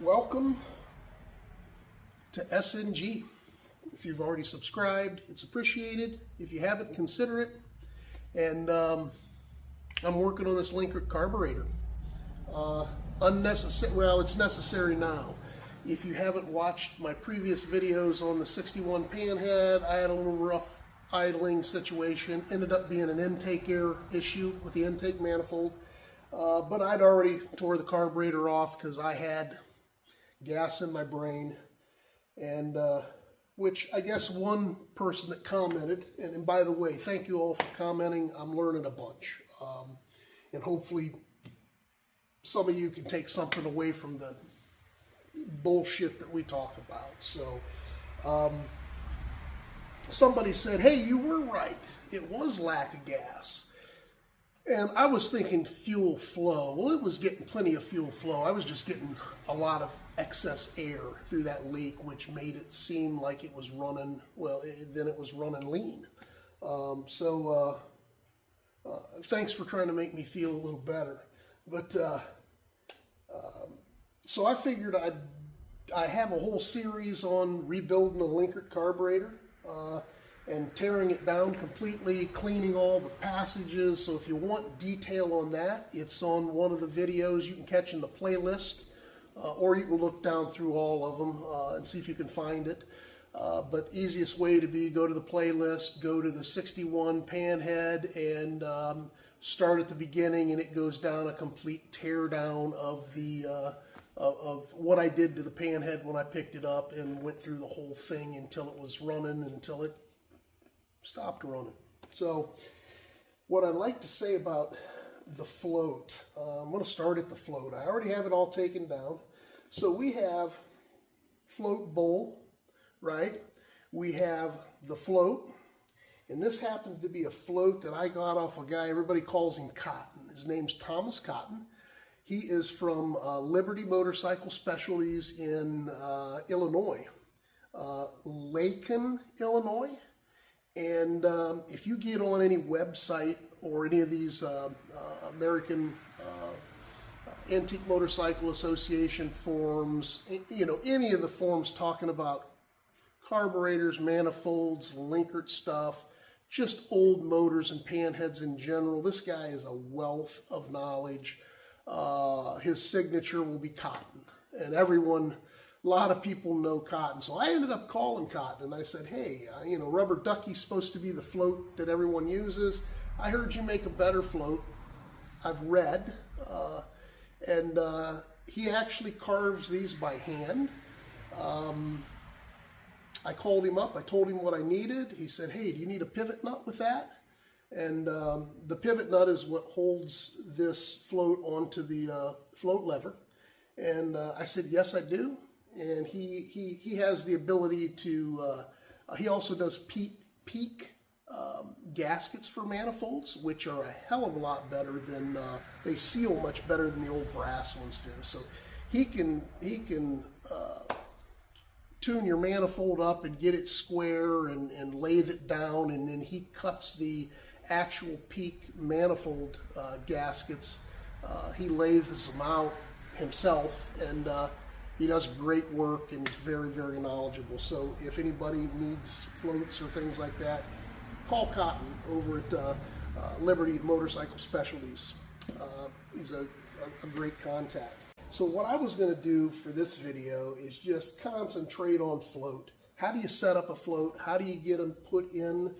Welcome to SNG. If you've already subscribed, it's appreciated. If you haven't, consider it. And I'm working on this Linkert carburetor. Unnecessary, well, it's necessary now. If you haven't watched my previous videos on the 61 Panhead, I had a little rough idling situation. Ended up being an intake error issue with the intake manifold. But I'd already tore the carburetor off because I had gas in my brain, and which I guess one person that commented, and by the way, thank you all for commenting. I'm learning a bunch, and hopefully some of you can take something away from the bullshit that we talk about. So somebody said, hey, you were right, it was lack of gas. And I was thinking fuel flow. Well, it was getting plenty of fuel flow. I was just getting a lot of excess air through that leak, which made it seem like it was running, well, then it was running lean. Thanks for trying to make me feel a little better. But, so I figured I have a whole series on rebuilding a Linkert carburetor. And tearing it down completely, cleaning all the passages. So if you want detail on that, it's on one of the videos you can catch in the playlist, or you can look down through all of them and see if you can find it. But easiest way to be, go to the playlist, go to the 61 Panhead, and start at the beginning, and it goes down a complete tear down of the of what I did to the Panhead when I picked it up, and went through the whole thing until it was running, until it stopped running. So what I'd like to say about the float, I'm going to start at the float. I already have it all taken down. So we have float bowl, right? We have the float, and this happens to be a float that I got off a guy, everybody calls him Cotton. His name's Thomas Cotton. He is from Liberty Motorcycle Specialties in Illinois, Lakin, Illinois. And if you get on any website or any of these American Antique Motorcycle Association forums, you know, any of the forums talking about carburetors, manifolds, Linkert stuff, just old motors and panheads in general, this guy is a wealth of knowledge. His signature will be Cotton, and everyone, a lot of people know Cotton. So I ended up calling Cotton, and I said, hey, you know, Rubber Ducky's supposed to be the float that everyone uses. I heard you make a better float. I've read. And he actually carves these by hand. I called him up. I told him what I needed. He said, hey, do you need a pivot nut with that? And the pivot nut is what holds this float onto the float lever. And I said, yes, I do. And he has the ability to, he also does peak gaskets for manifolds, which are a hell of a lot better than, they seal much better than the old brass ones do. So he can tune your manifold up and get it square and lathe it down, and then he cuts the actual peak manifold gaskets. He lathes them out himself, and he does great work, and he's very, very knowledgeable. So if anybody needs floats or things like that, call Cotton over at Liberty Motorcycle Specialties. He's a great contact. So what I was going to do for this video is just concentrate on float. How do you set up a float? How do you get them put in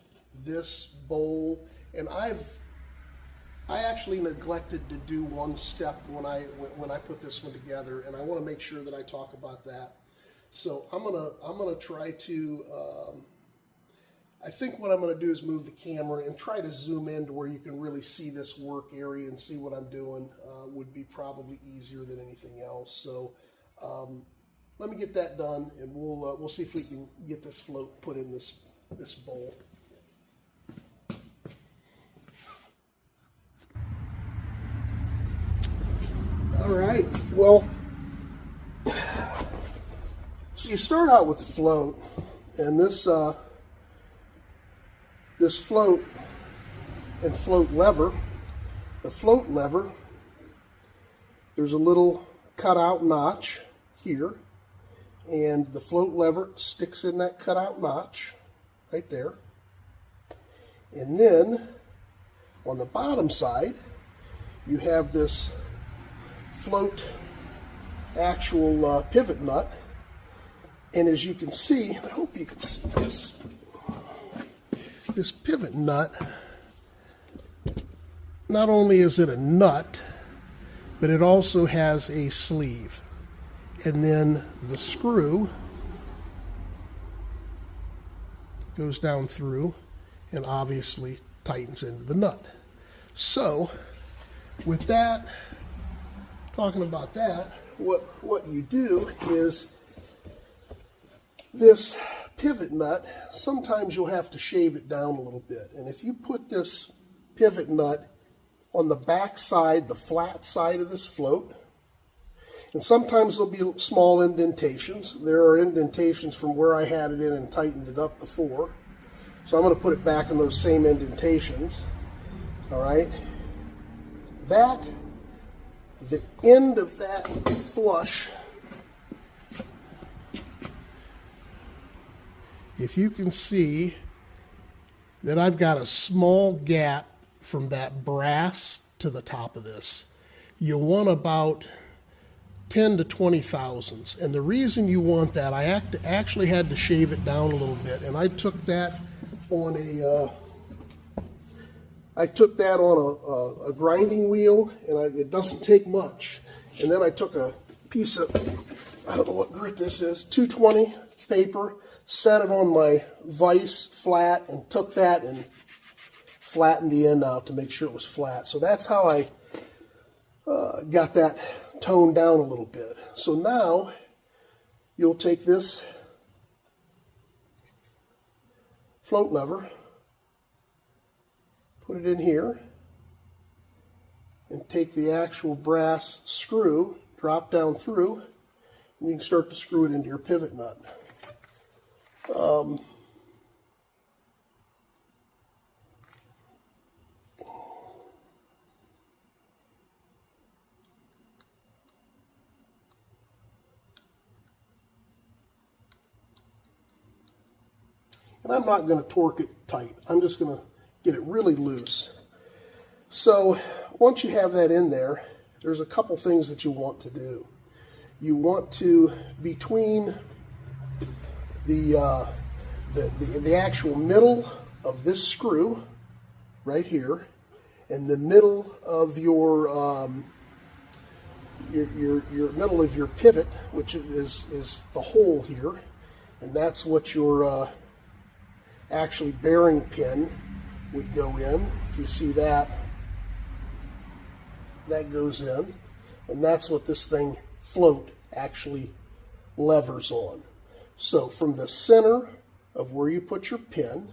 this bowl? And I actually neglected to do one step when I put this one together, and I want to make sure that I talk about that. So I'm gonna try to. I think what I'm gonna do is move the camera and try to zoom in to where you can really see this work area and see what I'm doing. Would be probably easier than anything else. So let me get that done, and we'll see if we can get this float put in this bowl. All right, well, so you start out with the float, and this float and float lever. The float lever, there's a little cutout notch here, and the float lever sticks in that cutout notch right there. And then on the bottom side, you have this float actual pivot nut. And as you can see, I hope you can see this, this pivot nut, not only is it a nut, but it also has a sleeve. And then the screw goes down through and obviously tightens into the nut. So with that, talking about that, what you do is this pivot nut, sometimes you'll have to shave it down a little bit. And if you put this pivot nut on the back side, the flat side of this float, and sometimes there'll be small indentations. There are indentations from where I had it in and tightened it up before. So I'm going to put it back in those same indentations. All right. That, the end of that flush, if you can see that I've got a small gap from that brass to the top of this. You want about 10 to 20 thousandths. And the reason you want that, I actually had to shave it down a little bit, and I took that on a grinding wheel, and it doesn't take much. And then I took a piece of, I don't know what grit this is, 220 paper, set it on my vise flat, and took that and flattened the end out to make sure it was flat. So that's how I got that toned down a little bit. So now you'll take this float lever, put it in here, and take the actual brass screw, drop down through, and you can start to screw it into your pivot nut. And I'm not going to torque it tight. I'm just going to get it really loose. So once you have that in there, there's a couple things that you want to do. You want to, between the actual middle of this screw right here and the middle of your middle of your pivot, which is the hole here, and that's what your actually bearing pin would go in. If you see that, that goes in, and that's what this thing float actually levers on. So from the center of where you put your pin,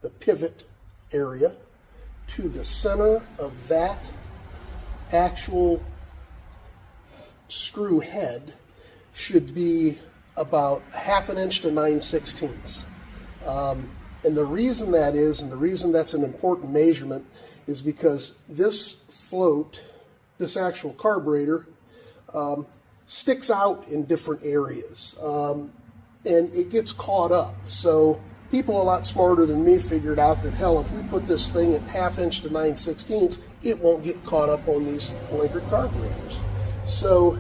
the pivot area, to the center of that actual screw head should be about 1/2 inch to 9/16. And the reason that is, and the reason that's an important measurement, is because this float, this actual carburetor, sticks out in different areas, and it gets caught up. So people a lot smarter than me figured out that, hell, if we put this thing at 1/2 inch to 9/16, it won't get caught up on these Linkert carburetors. So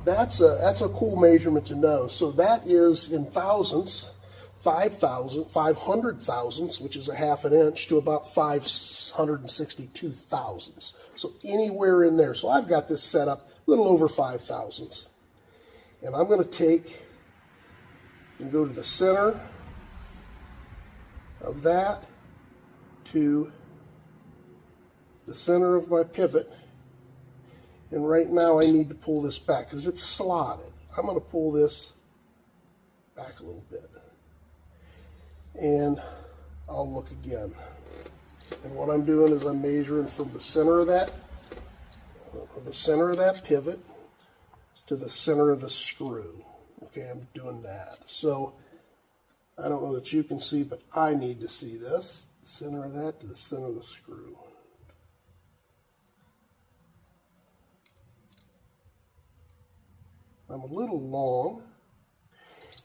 that's a cool measurement to know. So that is in thousandths, 500 thousandths, which is 1/2 inch, to about 562 thousandths. So anywhere in there. So I've got this set up a little over 5 thousandths. And I'm going to take and go to the center of that to the center of my pivot. And right now I need to pull this back because it's slotted. I'm going to pull this back a little bit. And I'll look again. And what I'm doing is I'm measuring from the center of that pivot to the center of the screw. Okay, I'm doing that. So I don't know that you can see, but I need to see this. Center of that to the center of the screw. I'm a little long.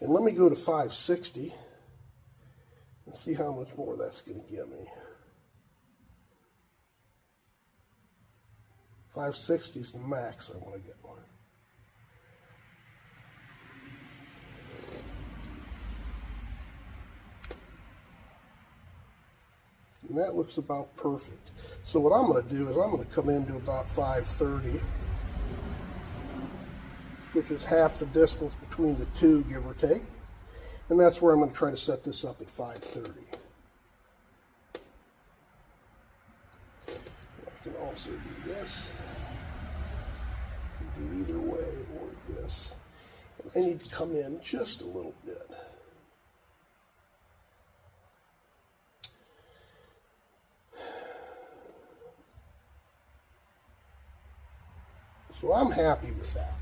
And let me go to 560 and see how much more that's going to give me. 560 is the max I want to get one. And that looks about perfect. So what I'm going to do is I'm going to come into about 530, which is half the distance between the two, give or take. And that's where I'm going to try to set this up at 530. I can also do this. Do either way or this. And I need to come in just a little bit. So I'm happy with that.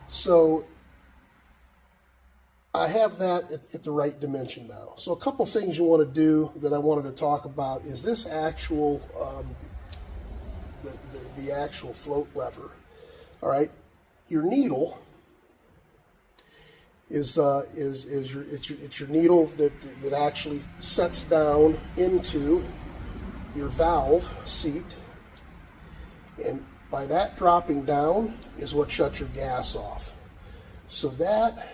So I have that at the right dimension now. So a couple things you want to do that I wanted to talk about is this actual, the actual float lever. All right, your needle is your needle that actually sets down into your valve seat, and by that dropping down is what shuts your gas off. So that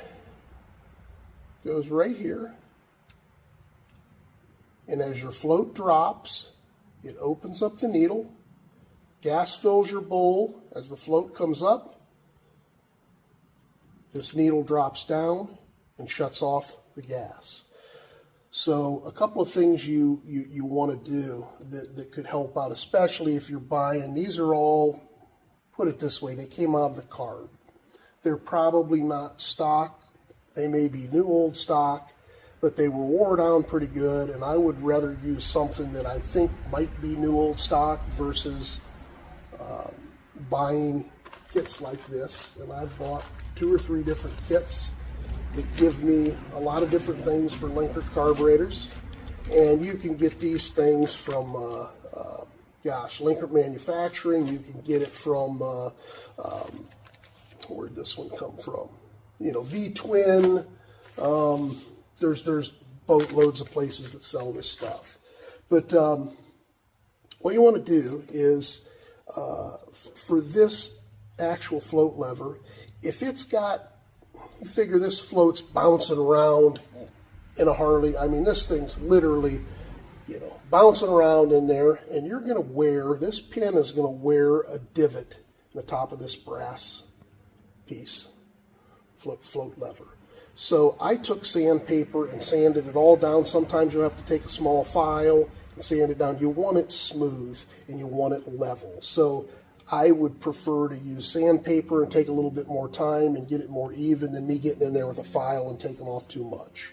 goes right here, and as your float drops, it opens up the needle, gas fills your bowl. As the float comes up, this needle drops down and shuts off the gas. So a couple of things you want to do that could help out, especially if you're buying, these are all, put it this way, they came out of the carb. They're probably not stock. They may be new old stock, but they were wore down pretty good, and I would rather use something that I think might be new old stock versus buying kits like this. And I've bought 2 or 3 different kits that give me a lot of different things for Linkert carburetors, and you can get these things from Linkert Manufacturing. You can get it from where'd this one come from? You know, V-Twin. There's boatloads of places that sell this stuff. But what you want to do is for this actual float lever, if it's got, you figure this float's bouncing around in a Harley. I mean, this thing's literally, you know, bouncing around in there, and you're going to wear, this pin is going to wear a divot in the top of this brass piece, float lever. So I took sandpaper and sanded it all down. Sometimes you'll have to take a small file and sand it down. You want it smooth and you want it level. So I would prefer to use sandpaper and take a little bit more time and get it more even than me getting in there with a file and taking off too much.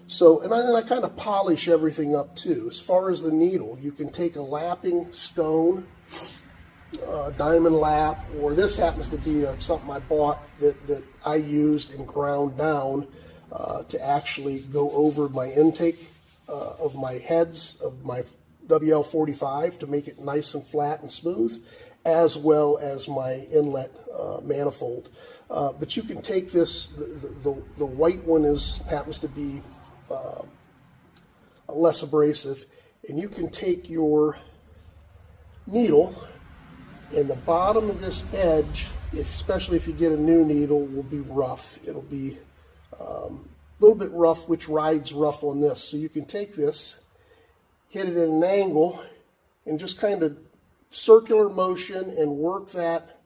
So, and I kind of polish everything up too. As far as the needle, you can take a lapping stone, diamond lap, or this happens to be something I bought that I used and ground down to actually go over my intake of my heads of my WL45 to make it nice and flat and smooth, as well as my inlet manifold. But you can take this, the white one happens to be less abrasive, and you can take your needle, and the bottom of this edge, especially if you get a new needle, will be rough. It'll be a little bit rough, which rides rough on this. So you can take this, hit it at an angle, and just kind of circular motion and work that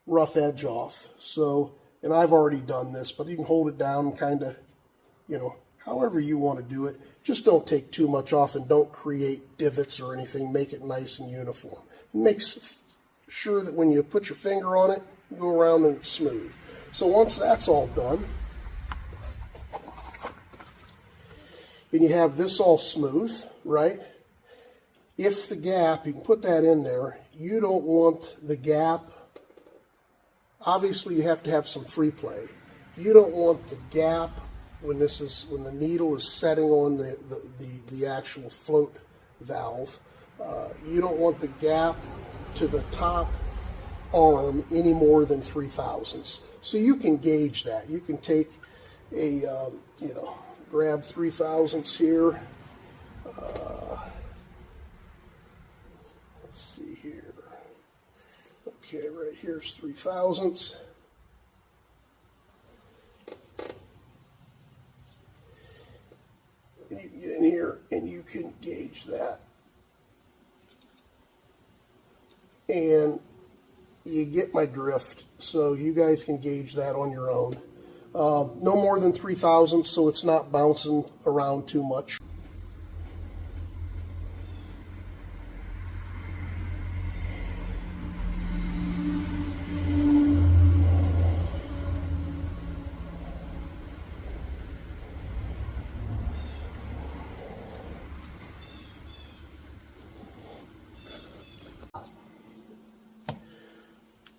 rough edge off. So, and I've already done this, but you can hold it down and kind of, you know, however you want to do it. Just don't take too much off and don't create divots or anything. Make it nice and uniform. It makes sure that when you put your finger on it, you go around and it's smooth. So once that's all done, and you have this all smooth, right? If the gap, you can put that in there, you don't want the gap, obviously you have to have some free play. You don't want the gap when the needle is setting on the actual float valve. You don't want the gap to the top arm any more than 3/1000. So you can gauge that. You can take a, grab 3/1000 here. Let's see here. Okay, right here's 3/1000. And you can get in here and you can gauge that. And you get my drift, so you guys can gauge that on your own. No more than 3/1000, so it's not bouncing around too much.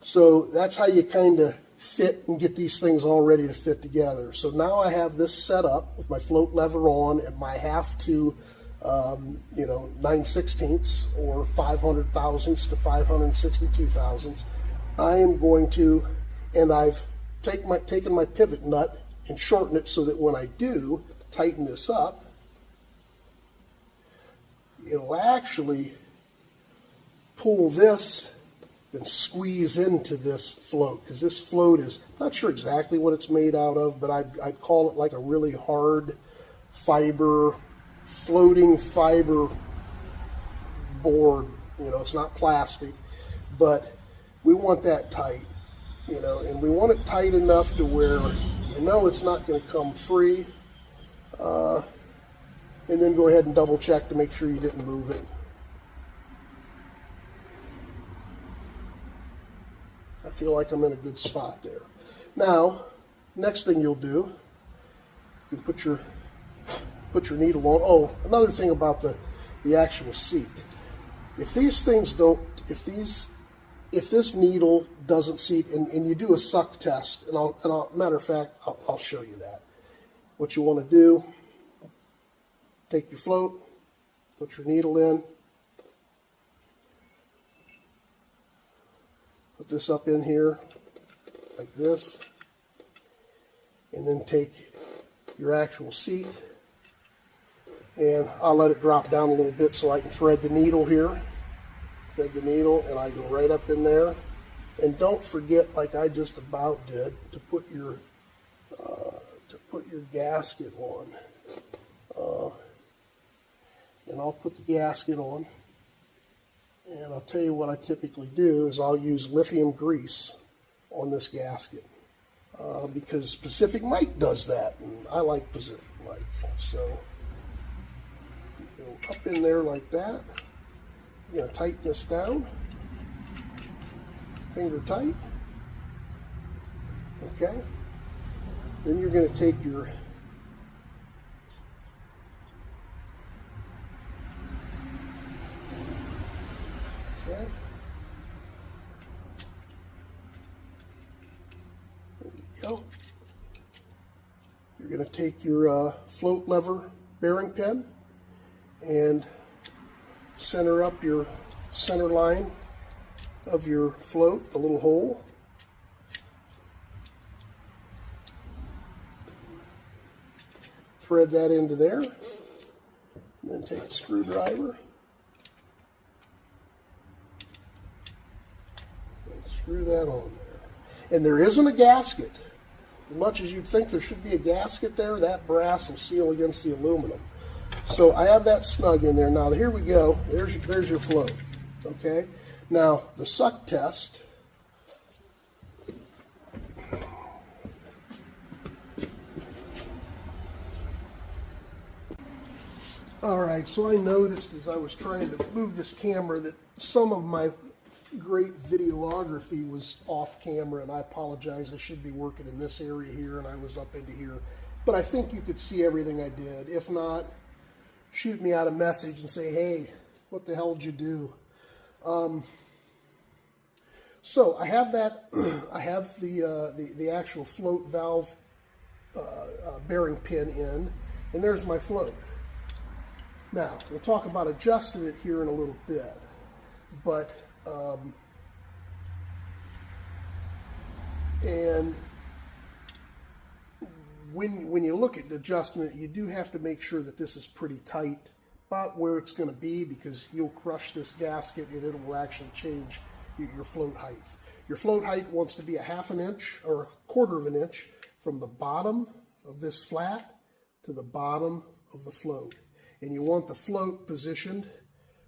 So that's how you kind of fit and get these things all ready to fit together. So now I have this set up with my float lever on and my half to 9/16 or 500 thousandths to 562 thousandths. I am going to, and I've taken my pivot nut and shortened it so that when I do tighten this up, it'll actually pull this and squeeze into this float, because this float is, not sure exactly what it's made out of, but I'd call it like a really hard fiber, floating fiber board. It's not plastic, but we want that tight, and we want it tight enough to where it's not going to come free. And then go ahead and double check to make sure you didn't move it. I feel like I'm in a good spot there. Now, next thing you'll do, you put your needle on. Oh, another thing about the actual seat. If these things don't, if this needle doesn't seat, and you do a suck test, and matter of fact, I'll show you that. What you want to do, take your float, put your needle in, put this up in here like this, and then take your actual seat, and I'll let it drop down a little bit so I can thread the needle here. Thread the needle, and I go right up in there. And don't forget, like I just about did, to put your gasket on. And I'll put the gasket on. And I'll tell you what I typically do is I'll use lithium grease on this gasket because Pacific Mike does that, and I like Pacific Mike. So go up in there like that. You're going to tighten this down, finger tight. Okay. Then you're going to take your okay. There you go. You're going to take your float lever bearing pin and center up your center line of your float, the little hole. Thread that into there, and then take a screwdriver and screw that on there. And there isn't a gasket. As much as you'd think there should be a gasket there, that brass will seal against the aluminum. So I have that snug in there. Now here we go. There's your float. Okay. Now the suck test. All right. So I noticed as I was trying to move this camera that some of my great videography was off camera, and I apologize. I should be working in this area here, and I was up into here. But I think you could see everything I did. If not, shoot me out a message and say, hey, what the hell did you do? So I have that, I have the actual float valve bearing pin in, and there's my float. Now, we'll talk about adjusting it here in a little bit, but And when you look at adjusting it, you do have to make sure that this is pretty tight, about where it's going to be, because you'll crush this gasket and it will actually change your float height. Your float height wants to be a 1/2 inch or 1/4 inch from the bottom of this flat to the bottom of the float. And you want the float positioned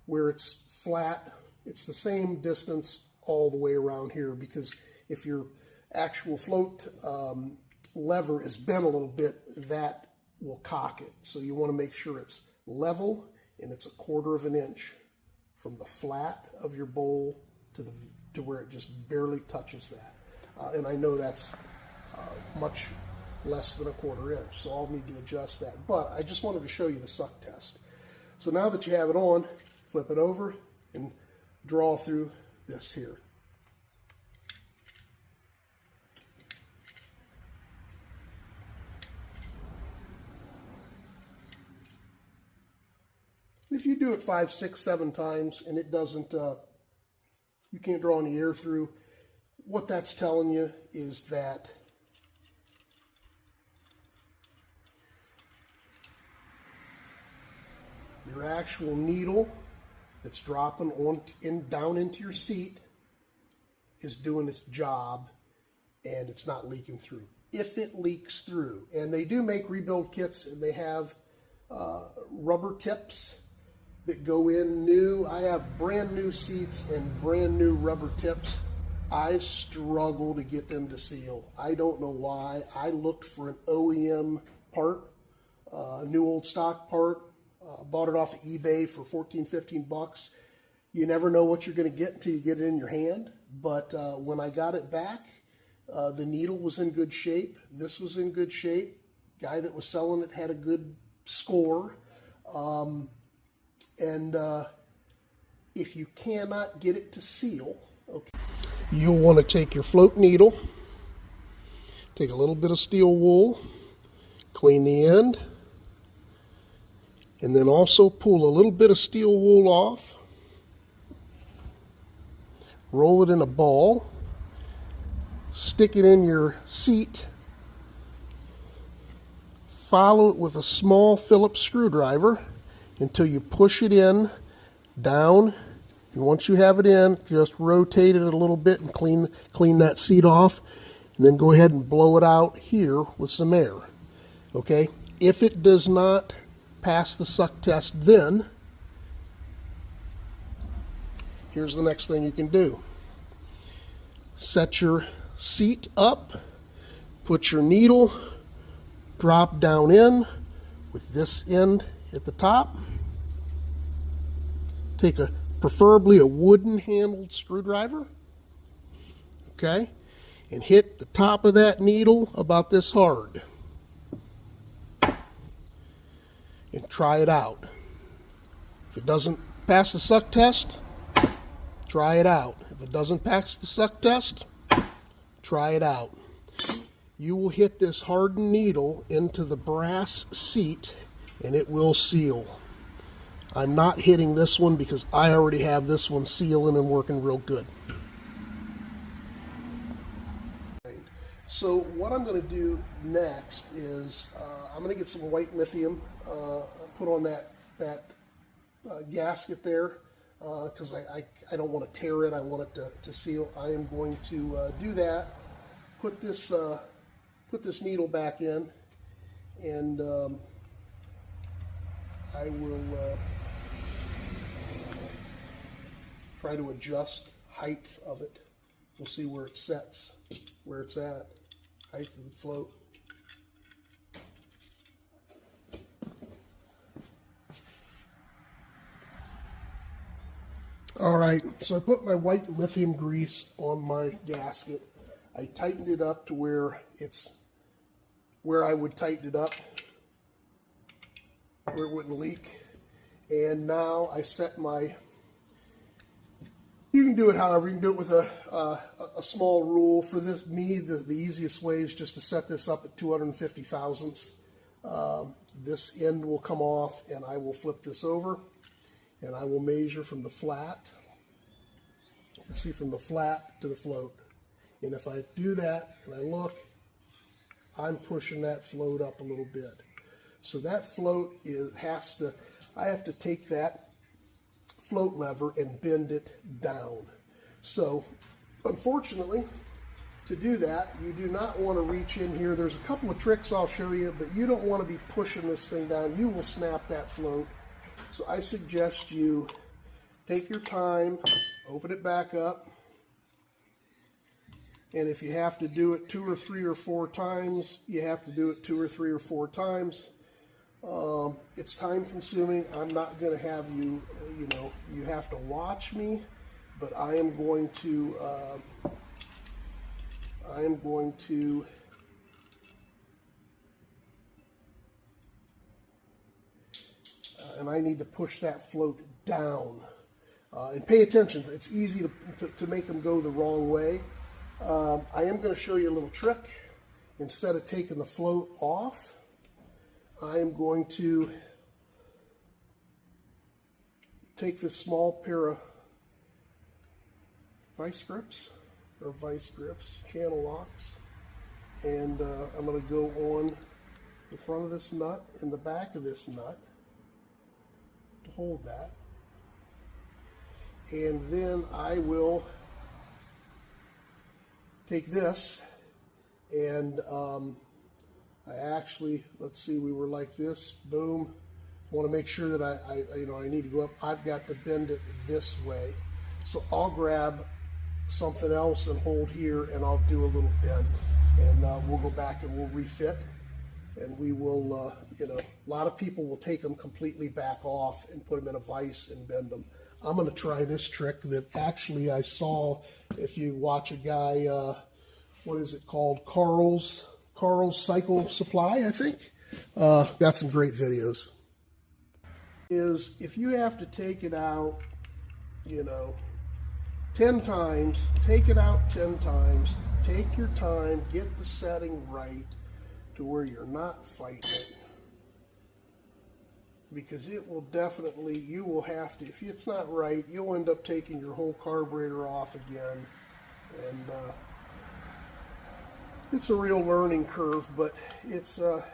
where it's flat. It's the same distance all the way around here, because if your actual float lever is bent a little bit, that will cock it. So you want to make sure it's level and it's a 1/4 inch from the flat of your bowl to where it just barely touches that. And I know that's much less than a 1/4 inch, so I'll need to adjust that. But I just wanted to show you the suck test. So now that you have it on, flip it over and draw through this here. If you do it 5, 6, 7 times and it doesn't, you can't draw any air through, what that's telling you is that your actual needle that's dropping down into your seat is doing its job and it's not leaking through. If it leaks through, and they do make rebuild kits and they have rubber tips that go in new. I have brand new seats and brand new rubber tips. I struggle to get them to seal. I don't know why. I looked for an OEM part, new old stock part, bought it off of eBay for 14, 15 bucks. You never know what you're going to get until you get it in your hand. But when I got it back, the needle was in good shape. This was in good shape. Guy that was selling it had a good score. And if you cannot get it to seal, okay, you'll want to take your float needle, take a little bit of steel wool, clean the end, and then also pull a little bit of steel wool off, roll it in a ball, stick it in your seat, follow it with a small Phillips screwdriver until you push it in, down, and once you have it in, just rotate it a little bit and clean that seat off, and then go ahead and blow it out here with some air. Okay? If it does not pass the suck test, then here's the next thing you can do. Set your seat up, put your needle drop down in with this end at the top. Take preferably a wooden handled screwdriver, okay, and hit the top of that needle about this hard and try it out. If it doesn't pass the suck test, try it out. If it doesn't pass the suck test, try it out. You will hit this hardened needle into the brass seat and it will seal. I'm not hitting this one because I already have this one sealing and working real good. So what I'm going to do next is I'm going to get some white lithium, put on that gasket there, because I don't want to tear it. I want it to seal. I am going to do that. Put this needle back in, and I will try to adjust height of it. We'll see where it sets, where it's at, height of the float. All right, so I put my white lithium grease on my gasket. I tightened it up to where I would tighten it up, where it wouldn't leak. And now I set my, you can do it however, you can do it with a small rule. For me, the easiest way is just to set this up at 250 thousandths. This end will come off and I will flip this over and I will measure from the flat. You can see from the flat to the float. And if I do that and I look, I'm pushing that float up a little bit. So that float I have to take that float lever and bend it down. So unfortunately, to do that, you do not want to reach in here. There's a couple of tricks I'll show you, but you don't want to be pushing this thing down. You will snap that float. So I suggest you take your time, open it back up, and if you have to do it 2 or 3 or 4 times, you have to do it 2 or 3 or 4 times. It's time consuming. I'm not going to have you, you have to watch me, but I am going to, and I need to push that float down. And pay attention, it's easy to make them go the wrong way. I am going to show you a little trick. Instead of taking the float off, I am going to take this small pair of vice grips, channel locks, and I'm going to go on the front of this nut and the back of this nut to hold that. And then I will take this and I actually, let's see, we were like this, boom. I want to make sure that I need to go up. I've got to bend it this way. So I'll grab something else and hold here, and I'll do a little bend. And we'll go back and we'll refit. And we will, a lot of people will take them completely back off and put them in a vise and bend them. I'm going to try this trick that actually I saw. If you watch a guy, what is it called? Carl's Cycle Supply, I think. Got some great videos. Is if you have to take it out, 10 times, take it out 10 times, take your time, get the setting right to where you're not fighting it. Because it will definitely, you will have to, if it's not right, you'll end up taking your whole carburetor off again. And it's a real learning curve, but it's okie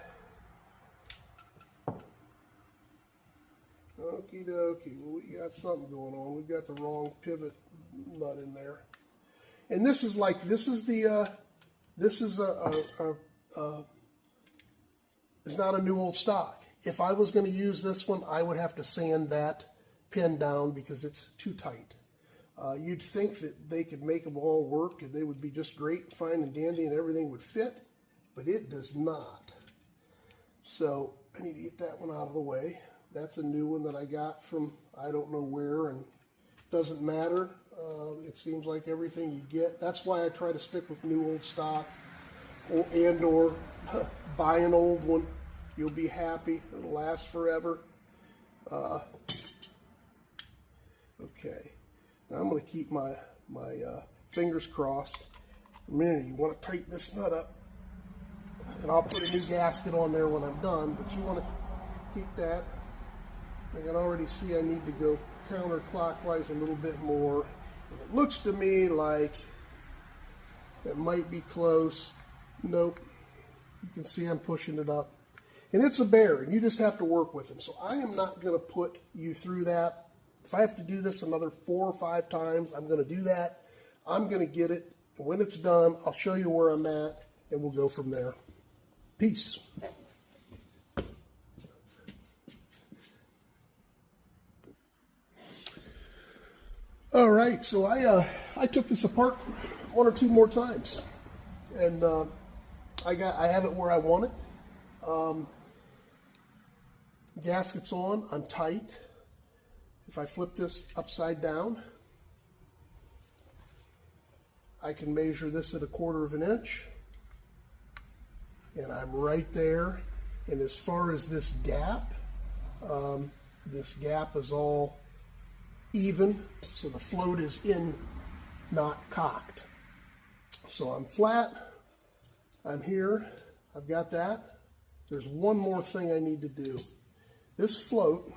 dokie. Well, we got something going on. We've got the wrong pivot nut in there. And this is like, it's not a new old stock. If I was going to use this one, I would have to sand that pin down because it's too tight. You'd think that they could make them all work and they would be just great, fine and dandy, and everything would fit, but it does not. So I need to get that one out of the way. That's a new one that I got from I don't know where, and doesn't matter. It seems like everything you get. That's why I try to stick with new old stock, or buy an old one. You'll be happy. It'll last forever. Okay. Now I'm going to keep my fingers crossed. A minute, you want to tighten this nut up. And I'll put a new gasket on there when I'm done, but you want to keep that. I can already see I need to go counterclockwise a little bit more. And it looks to me like it might be close. Nope. You can see I'm pushing it up. And it's a bear, and you just have to work with him. So I am not going to put you through that. If I have to do this another 4 or 5 times, I'm going to do that. I'm going to get it. And when it's done, I'll show you where I'm at, and we'll go from there. Peace. All right, so I took this apart 1 or 2 more times, and I have it where I want it. Gasket's on, I'm tight. If I flip this upside down, I can measure this at 1/4 of an inch, and I'm right there. And as far as this gap is all even, so the float is in, not cocked. So I'm flat, I'm here, I've got that. There's one more thing I need to do. This float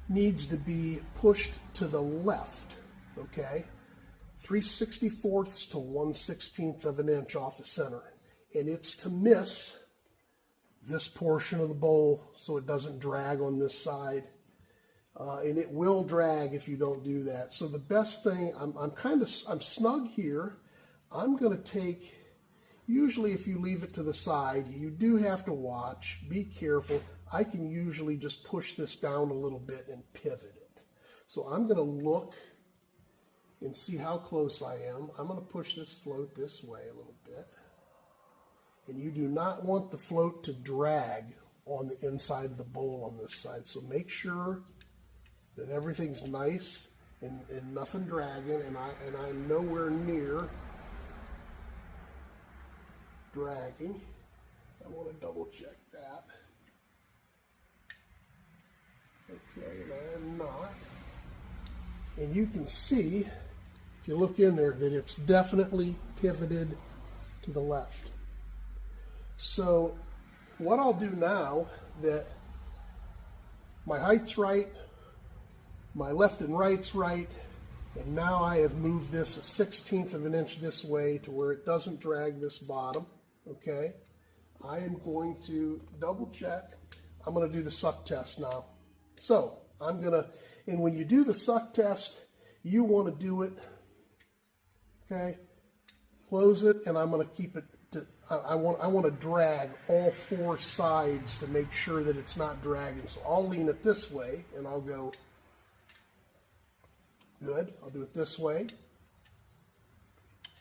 needs to be pushed to the left, okay? 3/64 to 1/16 of an inch off the center. And it's to miss this portion of the bowl so it doesn't drag on this side. And it will drag if you don't do that. So the best thing, I'm snug here. I'm going to take, usually if you leave it to the side, you do have to watch, be careful. I can usually just push this down a little bit and pivot it. So I'm going to look and see how close I am. I'm going to push this float this way a little bit. And you do not want the float to drag on the inside of the bowl on this side. So make sure that everything's nice and nothing dragging, and I'm nowhere near dragging. I want to double check that. Okay, and I am not. And you can see, if you look in there, that it's definitely pivoted to the left. So what I'll do now that my height's right, my left and right's right, and now I have moved this 1/16 of an inch this way to where it doesn't drag this bottom, okay? I am going to double check. I'm going to do the suck test now. So I'm going to, and when you do the suck test, you want to do it, okay? Close it, and I'm going to keep it to, I want to drag all four sides to make sure that it's not dragging. So I'll lean it this way, and I'll go, good. I'll do it this way.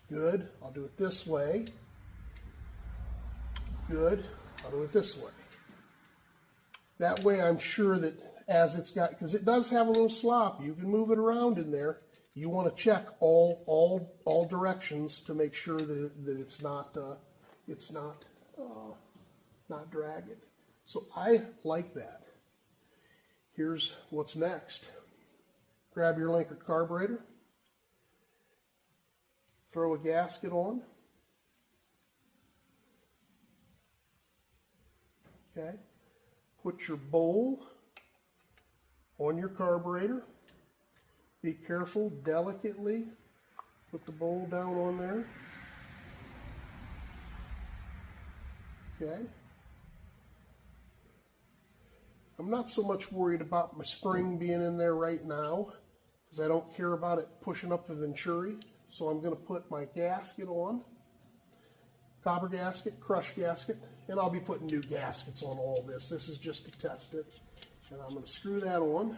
Good. I'll do it this way. Good. I'll do it this way. That way I'm sure that as it's got, because it does have a little slop, you can move it around in there. You want to check all directions to make sure that it's not not dragging. So I like that. Here's what's next. Grab your Linkert carburetor. Throw a gasket on. Okay. Put your bowl on your carburetor. Be careful, delicately put the bowl down on there. Okay. I'm not so much worried about my spring being in there right now because I don't care about it pushing up the venturi. So I'm going to put my gasket on, copper gasket, crush gasket, and I'll be putting new gaskets on all this. This is just to test it. And I'm going to screw that on.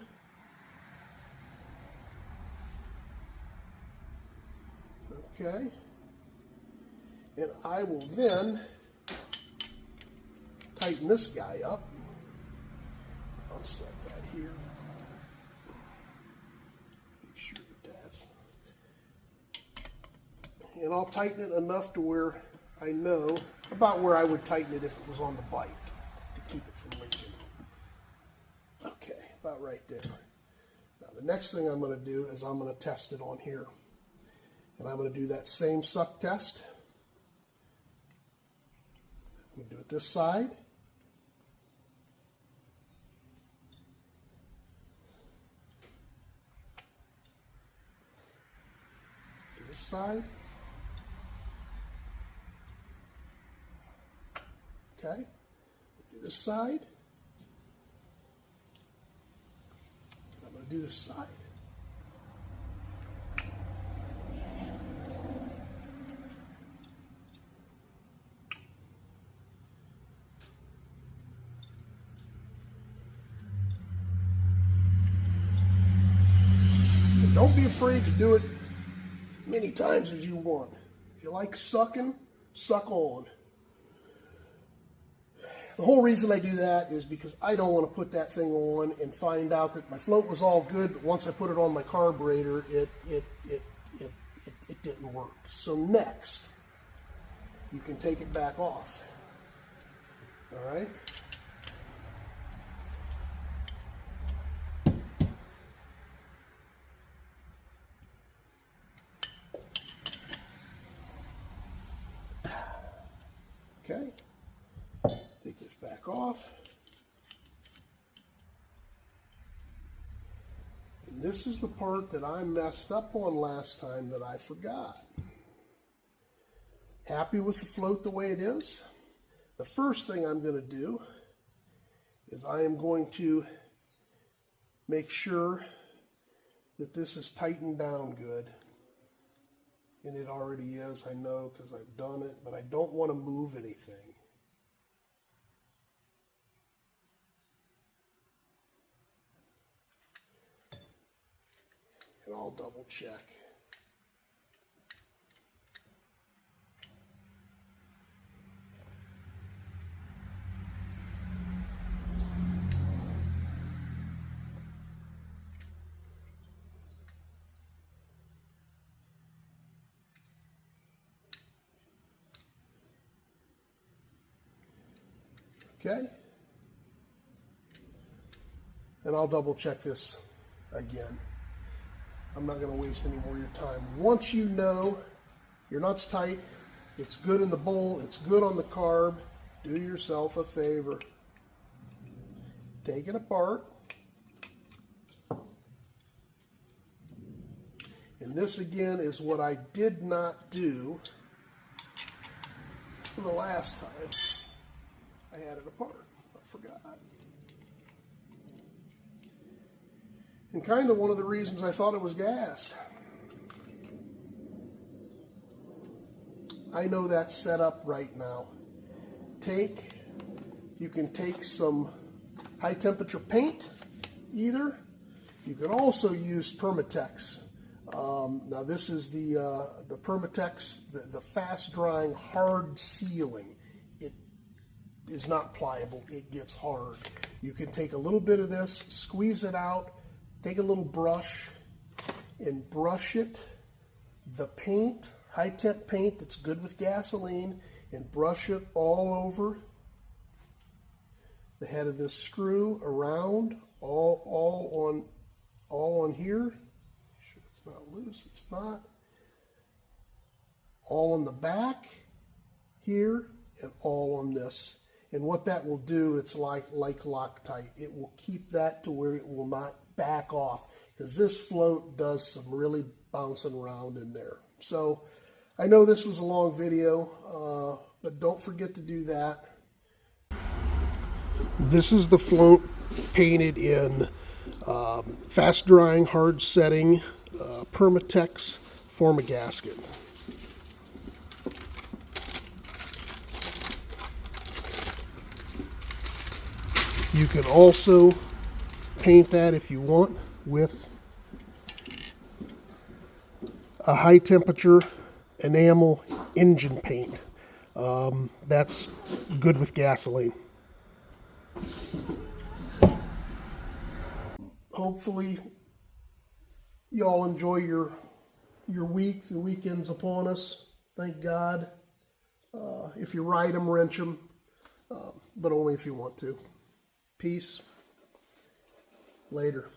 Okay. And I will then tighten this guy up. I'll set that here. Make sure that that's. And I'll tighten it enough to where I know about where I would tighten it if it was on the bike to keep it from leaking. Okay, about right there. Now the next thing I'm going to do is I'm going to test it on here. And I'm going to do that same suck test. I'm going to do it this side. Do this side. Okay. Do this side. I'm going to do this side. Don't be afraid to do it as many times as you want. If you like sucking, suck on. The whole reason I do that is because I don't want to put that thing on and find out that my float was all good, but once I put it on my carburetor, it didn't work. So next, you can take it back off. All right? Okay, take this back off. And this is the part that I messed up on last time that I forgot. Happy with the float the way it is? The first thing I'm going to do is I am going to make sure that this is tightened down good. And it already is, I know, because I've done it, but I don't want to move anything. And I'll double check. Okay, and I'll double check this again. I'm not going to waste any more of your time. Once you know your nut's tight, it's good in the bowl, it's good on the carb, do yourself a favor. Take it apart. And this again is what I did not do the last time I had it apart. I forgot. And kind of one of the reasons I thought it was gas. I know that's set up right now. You can take some high temperature paint either. You can also use Permatex. Now this is the Permatex, the fast drying hard sealing. It is not pliable, it gets hard. You can take a little bit of this, squeeze it out, take a little brush and brush it, the paint, high temp paint that's good with gasoline, and brush it all over the head of this screw, around, all on here. Sure it's not loose, it's not. All on the back here and all on this. And what that will do, it's like Loctite. It will keep that to where it will not back off, because this float does some really bouncing around in there. So I know this was a long video, but don't forget to do that. This is the float painted in fast drying, hard setting, Permatex Form-A-Gasket. You can also paint that if you want with a high temperature enamel engine paint. That's good with gasoline. Hopefully you all enjoy your week. The weekend's upon us, thank God. If you ride them, wrench them, but only if you want to. Peace. Later.